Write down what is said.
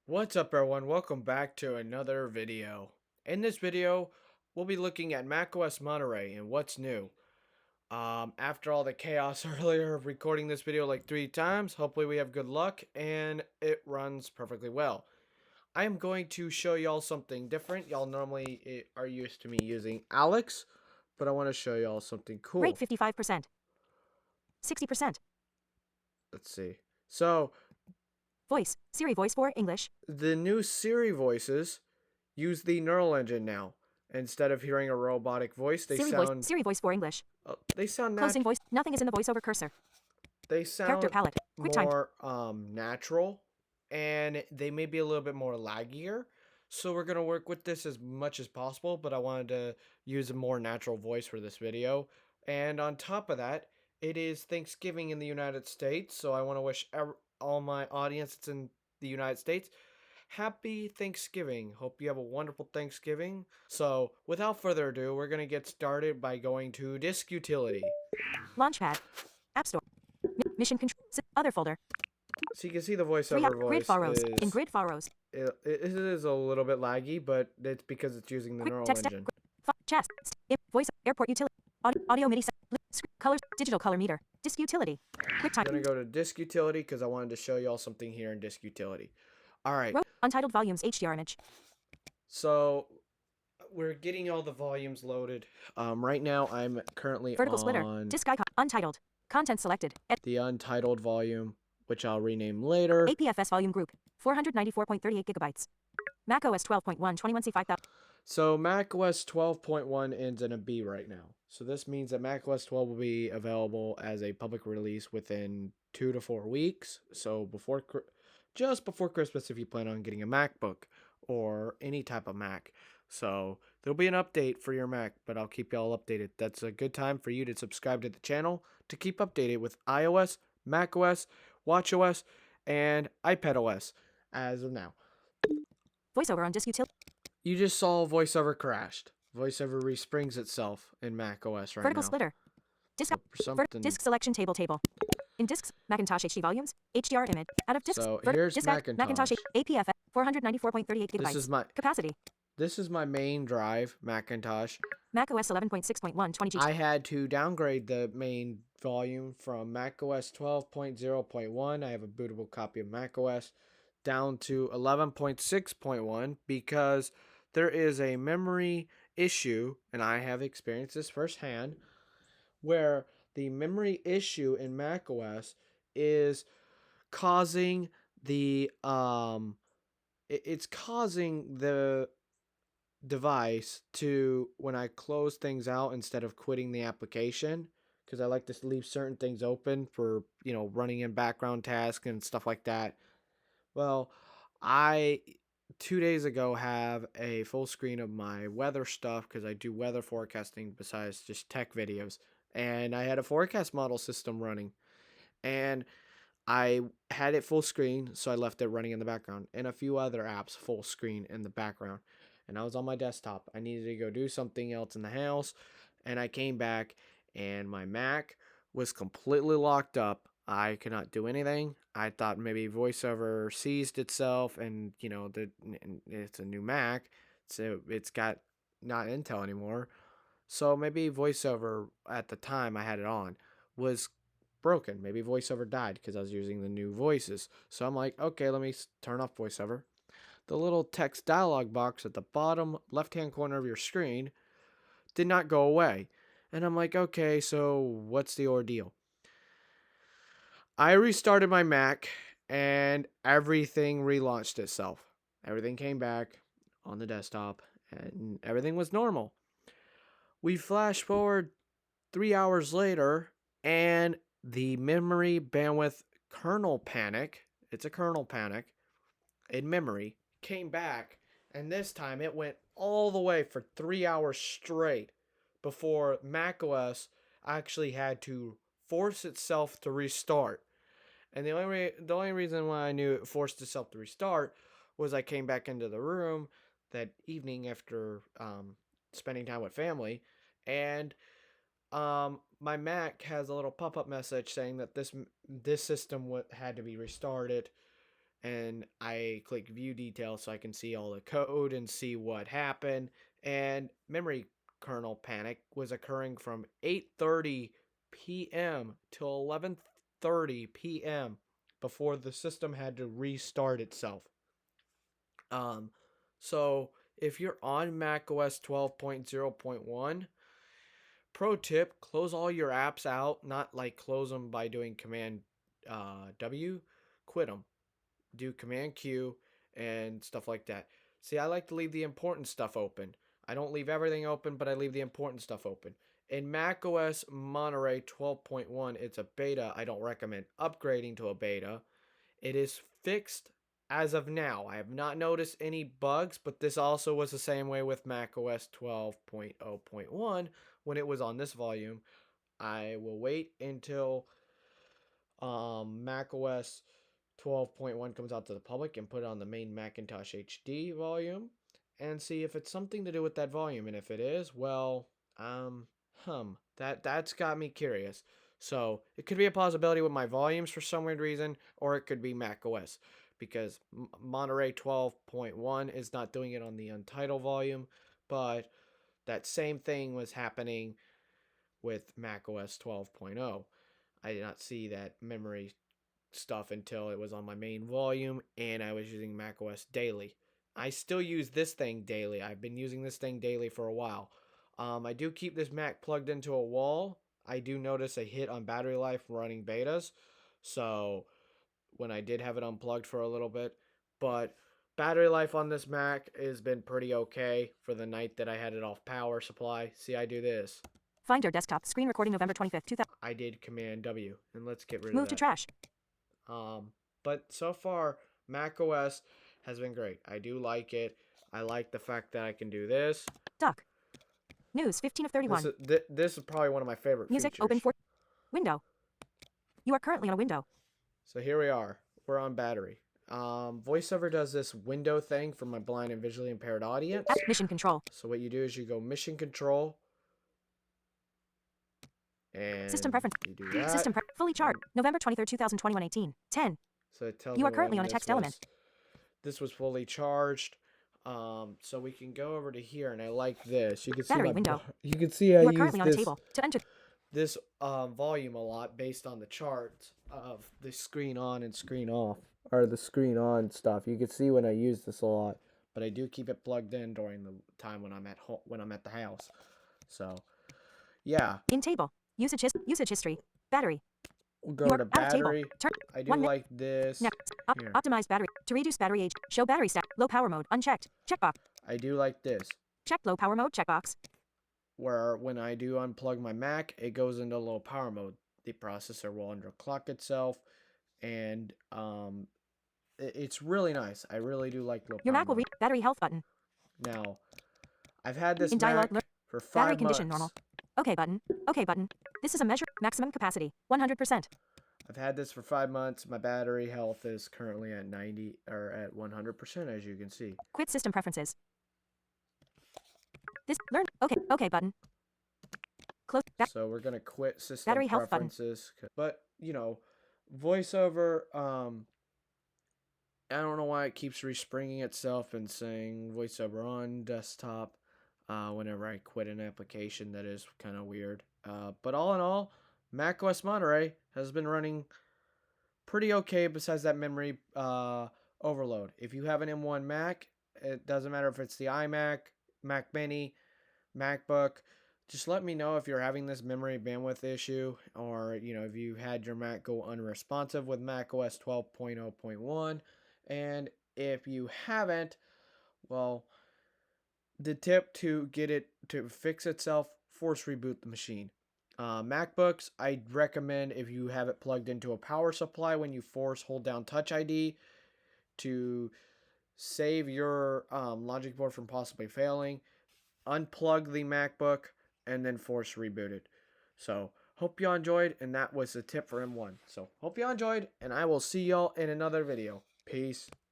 What's up everyone, welcome back to another video. In this video, we'll be looking at macOS Monterey and what's new. After all the chaos earlier of recording this video like 3 times, hopefully we have good luck and it runs perfectly well. I am going to show y'all something different. Y'all normally are used to me using Alex, but I want to show y'all something cool. Rate 55%. 60%. Let's see. So, Siri voice for English. the new Siri voices use the neural engine now. Instead of hearing a robotic voice, they Siri voice for English. they sound Closing voice. Nothing is in the voiceover cursor. they Character sound palette. Quick time. more natural, and they may be a little bit more laggier. So we're gonna work with this as much as possible, but I wanted to use a more natural voice for this video. And on top of that, it is Thanksgiving in the United States, so I want to wish all my audience that's in the United States happy Thanksgiving. Hope you have a wonderful Thanksgiving. So without further ado, we're gonna get started by going to Disk Utility. Launchpad. App Store. Mission control. Other folder. So you can see the voiceover voice grid furrows. is, In grid furrows. it is a little bit laggy, but it's because it's using the Quick neural text. engine. Chest. Voice. Airport utility. Audio MIDI. Colors. Digital color meter. Disk utility. Quick time. I'm gonna go to Disk Utility because I wanted to show y'all something here in Disk Utility. All right. Untitled volumes HDR image. So we're getting all the volumes loaded. Right now I'm currently Vertical on splitter. Disk icon. Untitled. Content selected. the untitled volume, which I'll rename later. APFS volume group. 494.38 gigabytes. macOS 12.1 21C 5000. So macOS 12.1 ends in a B right now. So this means that macOS 12 will be available as a public release within 2 to 4 weeks. So just before Christmas if you plan on getting a MacBook or any type of Mac. So there'll be an update for your Mac, but I'll keep y'all updated. That's a good time for you to subscribe to the channel to keep updated with iOS, macOS, watchOS, and iPadOS as of now. Voiceover on disk utility. You just saw VoiceOver crashed. VoiceOver resprings itself in macOS right Vertical now. splitter. Disk disk selection table. In disks, Macintosh HD volumes, HDR image. Out of disks. So here's Macintosh. APF 494.38 gigabytes. Capacity. This is my main drive, Macintosh. macOS 11.6.1 20 GB. I had to downgrade the main volume from macOS 12.0.1. I have a bootable copy of macOS down to 11.6.1 because there is a memory issue, and I have experienced this firsthand, where the memory issue in macOS is causing the it's causing the device to, when I close things out instead of quitting the application, because I like to leave certain things open for, running in background tasks and stuff like that. Well, I 2 days ago have a full screen of my weather stuff because I do weather forecasting besides just tech videos. And I had a forecast model system running. And I had it full screen, so I left it running in the background. And a few other apps full screen in the background. And I was on my desktop. I needed to go do something else in the house. And I came back and my Mac was completely locked up. I could not do anything. I thought maybe VoiceOver seized itself, and it's a new Mac, so it's got not Intel anymore. So maybe VoiceOver at the time I had it on was broken. Maybe VoiceOver died because I was using the new voices. So I'm like, okay, let me turn off VoiceOver. The little text dialog box at the bottom left-hand corner of your screen did not go away. And I'm like, okay, so what's the ordeal? I restarted my Mac and everything relaunched itself. Everything came back on the desktop and everything was normal. We flash forward 3 hours later and the memory bandwidth kernel panic, it's a kernel panic in memory, came back, and this time it went all the way for 3 hours straight before macOS actually had to force itself to restart. And the only reason why I knew it forced itself to restart was I came back into the room that evening after spending time with family, and my Mac has a little pop-up message saying that this system had to be restarted, and I click view details so I can see all the code and see what happened. And memory kernel panic was occurring from 8:30 p.m. till 11:30 p.m. before the system had to restart itself. Um, so if you're on macOS 12.0.1, pro tip, close all your apps out, not like close them by doing Command W, quit them. Do Command Q and stuff like that. See, I like to leave the important stuff open. I don't leave everything open, but I leave the important stuff open. In macOS Monterey 12.1, it's a beta. I don't recommend upgrading to a beta. It is fixed as of now. I have not noticed any bugs, but this also was the same way with macOS 12.0.1 when it was on this volume. I will wait until macOS 12.1 comes out to the public and put it on the main Macintosh HD volume and see if it's something to do with that volume. And if it is, well, that's got me curious. So it could be a possibility with my volumes for some weird reason, or it could be macOS because Monterey 12.1 is not doing it on the Untitled volume, but that same thing was happening with macOS 12.0. I did not see that memory stuff until it was on my main volume and I was using macOS daily. I still use this thing daily. I've been using this thing daily for a while. I do keep this Mac plugged into a wall. I do notice a hit on battery life running betas. So when I did have it unplugged for a little bit, but battery life on this Mac has been pretty okay for the night that I had it off power supply. See, I do this. Finder desktop. Screen recording November 25th, 2000. I did Command W, and let's get rid of Move to that. trash. But so far, macOS has been great. I do like it. I like the fact that I can do this. Duck. News 15 of 31. This is probably one of my favorite Music features. open for window. You are currently on a window. So here we are. We're on battery. Voiceover does this window thing for my blind and visually impaired audience. Mission control. So what you do is you go mission control. And System preference. you do that. System fully charged. November 23rd, 2021, 18. 10. So it tells You are me currently when on a text element. This was fully charged. So we can go over to here, and I like this. You can see Battery window. You can see I You are use currently on a this table. To enter. this volume a lot based on the charts of the screen on and screen off, or the screen on stuff. You can see when I use this a lot, but I do keep it plugged in during the time when I'm at home, when I'm at the house. So, yeah. In table. Usage history. Battery. We'll go to battery. I do like this. Next. Optimized battery. To reduce battery age. Show battery stack. Low power mode. Unchecked. Checkbox. I do like this. Check low power mode. Checkbox. Where when I do unplug my Mac, it goes into low power mode. The processor will underclock itself, and it's really nice. I really do like low power Your Mac will mode. read battery health button. Now, I've had this In dialog, Mac for 5 battery months. condition normal. OK button. OK button. This is a measure. Maximum capacity. 100%. I've had this for 5 months. My battery health is currently at 90 or at 100%, as you can see. Quit system preferences. This learn. OK button. Close. So we're gonna quit system battery health preferences. But you know, VoiceOver. I don't know why it keeps respringing itself and saying VoiceOver on desktop. Whenever I quit an application, that is kind of weird. But all in all, macOS Monterey has been running pretty okay besides that memory overload. If you have an M1 Mac, it doesn't matter if it's the iMac, Mac Mini, MacBook, just let me know if you're having this memory bandwidth issue, or if you had your Mac go unresponsive with macOS 12.0.1. And if you haven't, well, the tip to get it to fix itself, force reboot the machine. MacBooks, I recommend if you have it plugged into a power supply, when you force hold down Touch ID to save your logic board from possibly failing, unplug the MacBook and then force reboot it. So hope you enjoyed, and that was the tip for M1. So hope you enjoyed, and I will see y'all in another video. Peace.